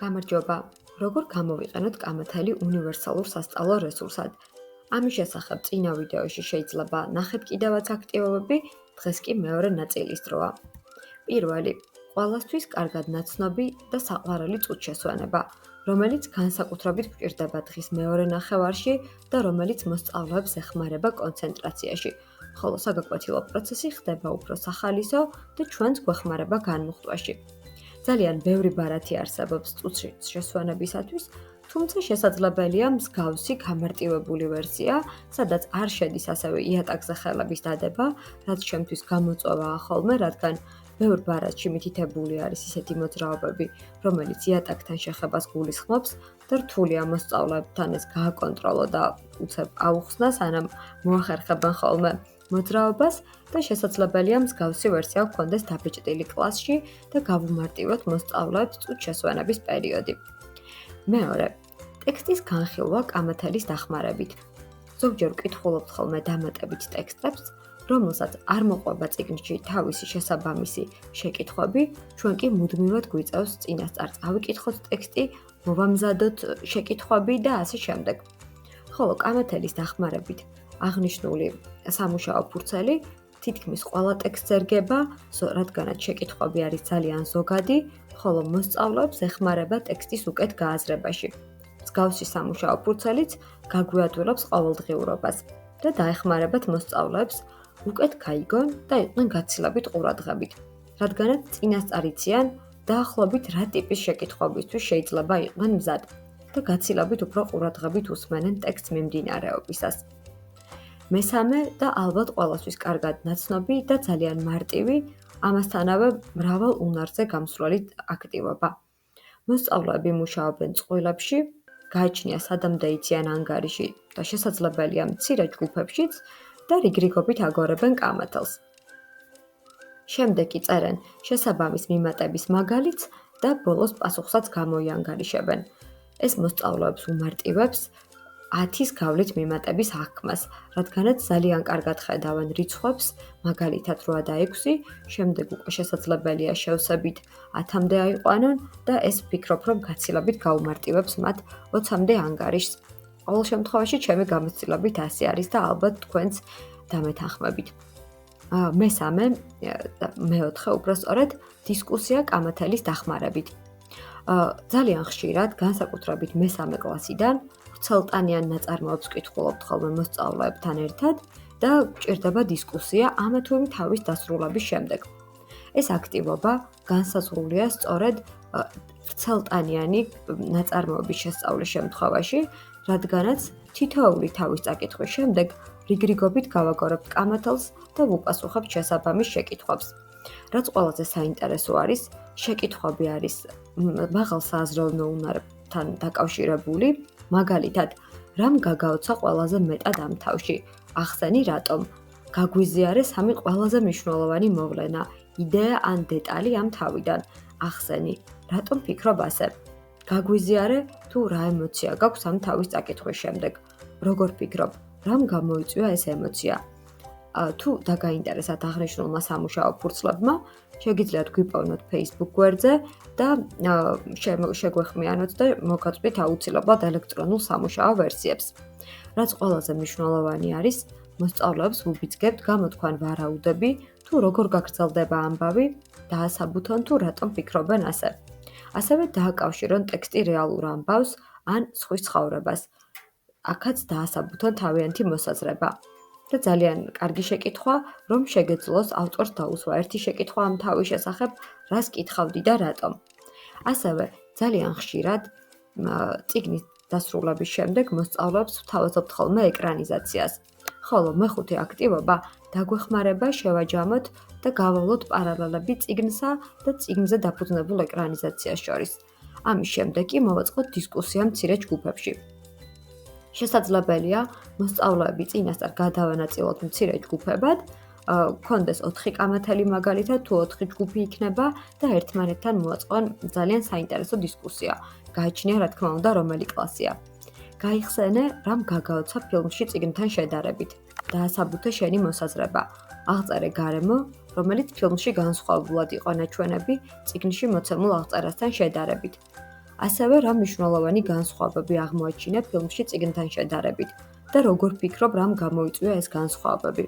გამარჯობა. როგორ გამოვიყენოთ კამათელი უნივერსალურ სასწავლო რესურსად? ამის შესახებ წინა ვიდეოში შეიძლება ნახეთ კიდევაც აქტივობები, დღეს კი მეორე ნაწილის დროა. პირველი, ყველასთვის კარგად ნაცნობი და საყვარელი წუთშესვენება, რომელიც განსაკუთრებით გვჭირდება დღის მეორე ნახევარში და რომელიც მოსწავლეებს ეხმარება კონცენტრაციაში, ხოლო საგაკვეთილო პროცესი ხდება უფრო სახალისო და ჩვენს გვეხმარება განმუხტვაში. ძალიან ბევრი ბარათი არსებობს წუთშესვენებისათვის, თუმცა შესაძლებელია მსგავსი გამარტივებული ვერსია, სადაც არ შედის ასევე იატაკზე ხელების დადება, რაც ჩემთვის გამოწვევაა ხოლმე, რადგან ბევრ ბარათში მითითებული არის ისეთი მოძრაობები, რომელიც იატაკთან შეხებას გულისხმობს და რთულია მოსწავლეებთან ეს გააკონტროლო და უცებ აუხსნა, სანამ მოახერხებენ ხოლმე მოძრაობას და შესაძლებელია მსგავსი ვერსია გქონდეს დაბეჭდილი კლასში და გავუმარტივოთ მოსწავლეებს წუთშესვენების პერიოდი. მეორე, ტექსტის განხილვა კამათელის დახმარებით. ზოგჯერ ვკითხულობთ ხოლმე დამატებით ტექსტებს, რომელსაც არ მოყვება წიგნში თავისი შესაბამისი შეკითხვები, ჩვენ კი მუდმივად გვიწევს წინასწარ წავიკითხოთ ტექსტი, მოვამზადოთ შეკითხვები და ასე შემდეგ. ხოლო კამათელის დახმარებით აღნიშნული სამუშაო ფურცელი თითქმის ყველა ტექსტს ერგება, რადგანაც შეკითხვები არის ძალიან ზოგადი, ხოლო მოსწავლეებს ეხმარება ტექსტის უკეთ გააზრებაში. მსგავსი სამუშაო ფურცელიც გაგვიადვილებს ყოველდღიურობას და დაეხმარებათ მოსწავლეებს უკეთ გაიგონ და იყვნენ გაცილებით ყურადღებით, რადგანაც წინასწარ იციან დაახლოებით რა ტიპის შეკითხვებისთვის შეიძლება იყვნენ მზად და გაცილებით უფრო ყურადღებით უსმენენ ტექსტს მიმდინარეობისას. მესამე და ალბათ ყველასთვის კარგად ნაცნობი და ძალიან მარტივი, ამასთანავე მრავალ უნარზე გამსვლელი აქტივობა. მოსწავლეები მუშაობენ წყვილებში, გააჩნია სადამდე იციან ანგარიში და შესაძლებელია მცირე ჯგუფებშიც და რიგრიგობით აგორებენ კამათელს. შემდეგ კი წერენ შესაბამის მიმატების მაგალითს და ბოლოს პასუხსაც გამოიანგარიშებენ. ეს მოსწავლეებს უმარტივებს 10-ის გავლით მიმატების აღქმას, რადგანაც ძალიან კარგად ხედავენ რიცხვებს, მაგალითად 8 და 6, შემდეგ უკვე შესაძლებელია შევსებით 10-მდე აიყვანონ და ეს ვფიქრობ, რომ გაცილებით გაუმარტივებს მათ 20-მდე ანგარიშს. ყოველ შემთხვევაში ჩემი გამოცდილებით 100 არის და ალბათ თქვენც დამეთანხმებით. მესამე და მეოთხე უბრალოდ დისკუსია კამათელის დახმარებით. ძალიან ხშირად, განსაკუთრებით მესამე კლასიდან ვრცელტანიან ნაწარმოებს ვკითხულობთ ხოლმე მოსწავლეებთან ერთად და გვჭირდება დისკუსია ამა თუ იმ თავის დასრულების შემდეგ. ეს აქტივობა განსაზღვრულია სწორედ ვრცელტანიანი ნაწარმოების შესწავლის შემთხვევაში, რადგანაც თითოეული თავის წაკითხვის შემდეგ რიგრიგობით გავაგორებთ კამათელს და ვუპასუხებთ შესაბამის შეკითხვებს. რაც ყველაზე საინტერესო არის, შეკითხვები არის მაღალ სააზროვნო უნართან დაკავშირებული, მაგალითად, რამ გაგაოცა ყველაზე მეტად ამ თავში? ახსენი რატომ? გაგვიზიარე 3 ყველაზე მნიშვნელოვანი მოვლენა, იდეა ან დეტალი ამ თავიდან. ახსენი, რატომ ფიქრობ ასე? გაგვიზიარე თუ რა ემოცია გაქვს ამ თავის წაკითხვის შემდეგ? როგორ ფიქრობ, რამ გამოიწვია ეს ემოცია? თუ დაგაინტერესათ აღნიშნულმა სამუშაო ფურცლებმა, შეგიძლიათ გვიპოვნოთ Facebook გვერდზე და შეგვეხმიანოთ და მოგაწვდით აუცილებლად ელექტრონულ სამუშაო ვერსიებს. რაც ყველაზე მნიშვნელოვანი არის, მოსწავლეებს ვუბიძგებთ გამოთქვან ვარაუდები, თუ როგორ გაგრძელდება ამბავი, დაასაბუთონ თუ რატომ ფიქრობენ ასე. ასევე დააკავშირონ ტექსტი რეალურ ამბავს ან სხვის ცხოვრებას. აქაც დაასაბუთონ თავიანთი მოსაზრება. და ძალიან კარგი შეკითხვა, რომ შეგეძლოს ავტორს დაუსვა ერთი შეკითხვა ამ თავის შესახებ, რას კითხავდი და რატომ. ასევე ძალიან ხშირად წიგნის დასრულების შემდეგ მოსწავლეებს ვთავაზობთ ხოლმე ეკრანიზაციას. ხოლო მეხუთე აქტივობა დაგვეხმარება შევაჯამოთ და გავავლოთ პარალელები წიგნსა და წიგნზე დაფუძნებულ ეკრანიზაციას შორის. ამის შემდეგ კი მოვაწყოთ დისკუსია მცირე ჯგუფებში. შესაძლებელია მოსწავლეები წინასწარ გადავანაწილოთ მცირე ჯგუფებად, გქონდეს 4 კამათელი მაგალითად, თუ 4 ჯგუფი იქნება და ერთმანეთთან მოაწყონ ძალიან საინტერესო დისკუსია. გააჩნია რა თქმა უნდა რომელი კლასია. გაიხსენე, რამ გაგაოცა ფილმში წიგნთან შედარებით. დაასაბუთე შენი მოსაზრება. აღწერე გარემო, რომელიც ფილმში განსხვავებულად იყო ნაჩვენები წიგნში მოცემულ აღწერასთან შედარებით. ასევე რა მნიშვნელოვანი განსხვავებები აღმოაჩინა ფილმში წიგნთან შედარებით და როგორ ფიქრობ, რამ გამოიწვია ეს განსხვავებები.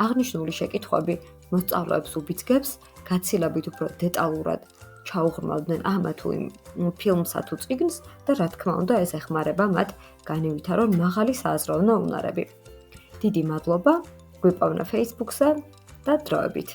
აღნიშნული შეკითხვები მოსწავლეებს უბიძგებს გაცილებით უფრო დეტალურად ჩაუღრმავდნენ ამა თუ იმ ფილმსა თუ წიგნს და რა თქმა უნდა ეს ეხმარება მათ განევითარონ მაღალი სააზროვნო უნარები. დიდი მადლობა, გვიპოვნა Facebook-ზე და დროებით.